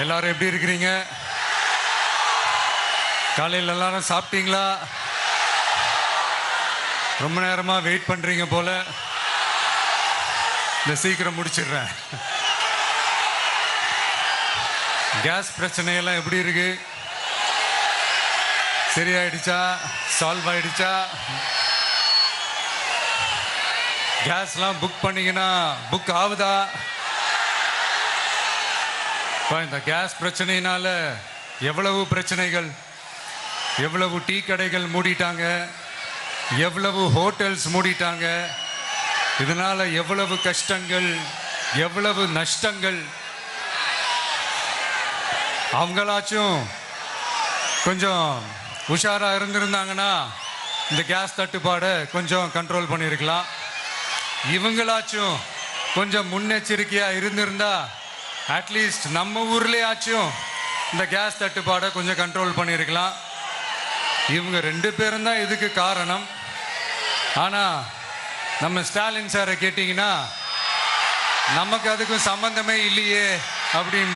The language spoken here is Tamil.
எல்லாரும் எப்படி இருக்கிறீங்க? காலையில் எல்லாரும் சாப்பிட்டீங்களா? ரொம்ப நேரமா வெயிட் பண்றீங்க போல. இந்த சீக்கிரம் முடிச்சிடுறேன். கேஸ் பிரச்சனையெல்லாம் எப்படி இருக்கு? சரியாயிடுச்சா? சால்வ் ஆயிடுச்சா? கேஸ்லாம் புக் பண்ணீங்கன்னா புக் ஆகுதா? இந்த கேஸ் பிரச்சனையினால எவ்வளவு பிரச்சனைகள், எவ்வளவு டீ கடைகள் மூடிட்டாங்க, எவ்வளவு ஹோட்டல்ஸ் மூடிட்டாங்க, இதனால எவ்வளவு கஷ்டங்கள், எவ்வளவு நஷ்டங்கள். அவங்களாச்சும் கொஞ்சம் உஷாரா இருந்திருந்தாங்கன்னா இந்த கேஸ் தட்டுப்பாடை கொஞ்சம் கண்ட்ரோல் பண்ணியிருக்கலாம். இவங்களாச்சும் கொஞ்சம் முன்னெச்சரிக்கையா இருந்திருந்தா அட்லீஸ்ட் நம்ம ஊர்லயாச்சும் இந்த கேஸ் தட்டுப்பாடை கொஞ்சம் கண்ட்ரோல் பண்ணியிருக்கலாம். இவங்க 2 பேரும் தான் இதுக்கு காரணம். ஆனா நம்ம ஸ்டாலின் சாரை கேட்டீங்கன்னா நமக்கு அதுக்கும் சம்பந்தமே இல்லையே அப்படின்னு